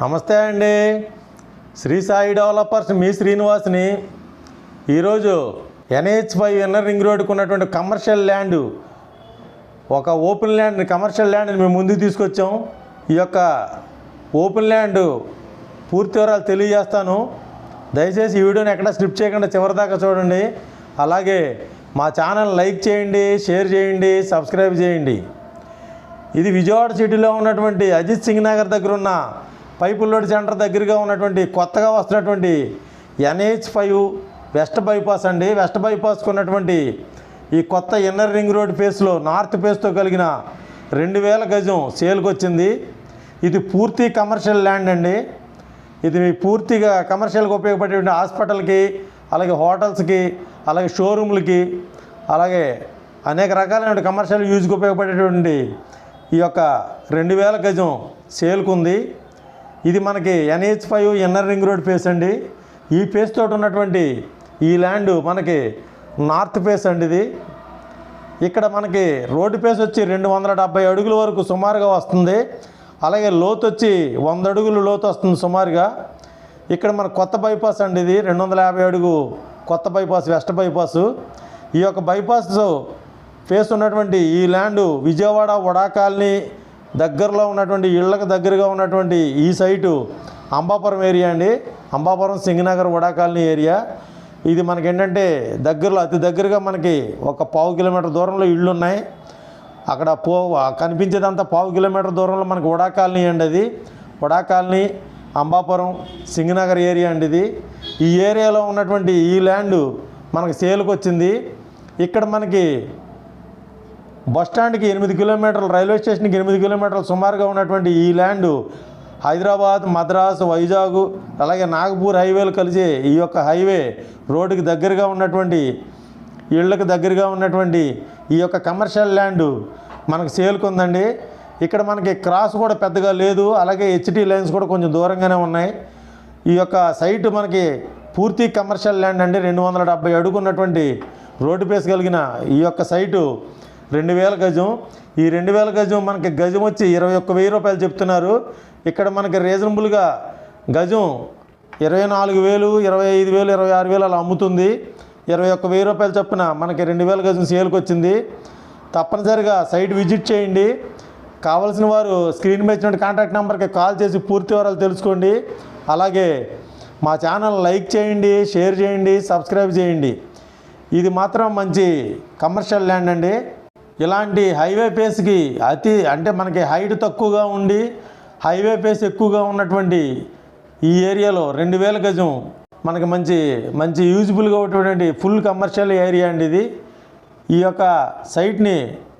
నమస్తే అండి. శ్రీ సాయి డెవలపర్స్ మీ శ్రీనివాస్ని. ఈరోజు NH5 ఇన్నర్ రింగ్ రోడ్డుకు ఉన్నటువంటి కమర్షియల్ ల్యాండ్, ఒక ఓపెన్ ల్యాండ్ని, కమర్షియల్ ల్యాండ్ని మేము ముందుకు తీసుకొచ్చాం. ఈ యొక్క ఓపెన్ ల్యాండ్ పూర్తి వివరాలు తెలియజేస్తాను. దయచేసి ఈ వీడియోని ఎక్కడ స్కిప్ చేయకుండా చివరిదాకా చూడండి. అలాగే మా ఛానల్ లైక్ చేయండి, షేర్ చేయండి, సబ్స్క్రైబ్ చేయండి. ఇది విజయవాడ సిటీలో ఉన్నటువంటి అజిత్ సింగ్ నగర్ దగ్గర ఉన్న పైపు లోడ్ సెంటర్ దగ్గరగా ఉన్నటువంటి కొత్తగా వస్తున్నటువంటి NH5 వెస్ట్ బైపాస్ అండి. వెస్ట్ బైపాస్కి ఉన్నటువంటి ఈ కొత్త ఇన్నర్ రింగ్ రోడ్ ఫేస్లో నార్త్ ఫేస్తో కలిగిన 2000 గజం సేల్కి వచ్చింది. ఇది పూర్తి కమర్షియల్ ల్యాండ్ అండి. ఇది పూర్తిగా కమర్షియల్గా ఉపయోగపడేటువంటి హాస్పిటల్కి, అలాగే హోటల్స్కి, అలాగే షోరూమ్లకి, అలాగే అనేక రకాలైన కమర్షియల్ యూజ్కి ఉపయోగపడేటువంటి ఈ యొక్క 2000 గజం సేల్కు ఉంది. ఇది మనకి NH5 inner ring road face అండి. ఈ ఫేస్ తోటి ఉన్నటువంటి ఈ ల్యాండ్ మనకి నార్త్ ఫేస్ అండి. ఇది ఇక్కడ మనకి రోడ్డు ఫేస్ వచ్చి 270 అడుగుల వరకు సుమారుగా వస్తుంది. అలాగే లోతు వచ్చి 100 అడుగులు లోతు వస్తుంది సుమారుగా. ఇక్కడ మన కొత్త బైపాస్ అండి. ఇది 250 అడుగు కొత్త బైపాస్, వెస్ట్ బైపాస్. ఈ యొక్క బైపాస్ ఫేస్ ఉన్నటువంటి ఈ ల్యాండ్ విజయవాడ వడా కాలనీ దగ్గరలో ఉన్నటువంటి ఇళ్ళకు దగ్గరగా ఉన్నటువంటి ఈ సైటు అంబాపురం ఏరియా అండి. Ambapuram Singh Nagar vada colony area. ఇది మనకి ఏంటంటే దగ్గరలో, అతి దగ్గరగా మనకి ఒక 1/2 కిలోమీటర్ దూరంలో ఇళ్ళు ఉన్నాయి. అక్కడ కనిపించేదంతా 1/2 కిలోమీటర్ దూరంలో మనకి వడా కాలనీ అండి. అది వడా కాలనీ, అంబాపురం, సింగనగర్ ఏరియా అండి. ఇది ఈ ఏరియాలో ఉన్నటువంటి ఈ ల్యాండ్ మనకి సేల్కి వచ్చింది. ఇక్కడ మనకి బస్టాండ్కి 8 కిలోమీటర్లు, రైల్వే స్టేషన్కి 8 కిలోమీటర్లు సుమారుగా ఉన్నటువంటి ఈ ల్యాండ్ హైదరాబాద్, మద్రాసు, వైజాగ్, అలాగే నాగపూర్ హైవేలు కలిసి ఈ యొక్క హైవే రోడ్డుకి దగ్గరగా ఉన్నటువంటి, ఇళ్ళకి దగ్గరగా ఉన్నటువంటి ఈ యొక్క కమర్షియల్ ల్యాండ్ మనకు సేల్కి ఉందండి. ఇక్కడ మనకి క్రాస్ కూడా పెద్దగా లేదు. అలాగే HT లైన్స్ కూడా కొంచెం దూరంగానే ఉన్నాయి. ఈ యొక్క సైటు మనకి పూర్తి కమర్షియల్ ల్యాండ్ అండి. 270 అడుగు ఉన్నటువంటి రోడ్డు ఫేస్ కలిగిన ఈ యొక్క సైటు 2000 గజం. ఈ 2000 గజం మనకి గజం వచ్చి 21,000 రూపాయలు చెప్తున్నారు. ఇక్కడ మనకి రీజనబుల్గా గజం 24,000, 25,000, 26,000 అలా అమ్ముతుంది. 21,000 రూపాయలు చొప్పున మనకి 2000 గజం సేల్కి వచ్చింది. తప్పనిసరిగా సైట్ విజిట్ చేయండి. కావాల్సిన వారు స్క్రీన్ మీద ఇచ్చిన కాంటాక్ట్ నెంబర్కి కాల్ చేసి పూర్తి వివరాలు తెలుసుకోండి. అలాగే మా ఛానల్ లైక్ చేయండి, షేర్ చేయండి, సబ్స్క్రైబ్ చేయండి. ఇది మాత్రం మంచి కమర్షియల్ ల్యాండ్ అండి. ఇలాంటి హైవే ఫేస్కి అంటే మనకి హైట్ తక్కువగా ఉండి హైవే ఫేస్ ఎక్కువగా ఉన్నటువంటి ఈ ఏరియాలో 2000 గజం మనకి మంచి యూజ్ఫుల్గా ఉన్నటువంటి ఫుల్ కమర్షియల్ ఏరియా అండి ఇది. ఈ యొక్క సైట్ని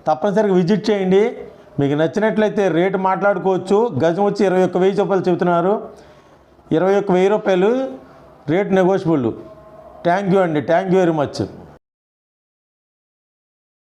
తప్పనిసరిగా విజిట్ చేయండి. మీకు నచ్చినట్లయితే రేటు మాట్లాడుకోవచ్చు. గజం వచ్చి 21,000 రూపాయలు చెబుతున్నారు. 21,000 రూపాయలు రేట్ నెగోషియబుల్. థ్యాంక్ యూ అండి. Thank you very much.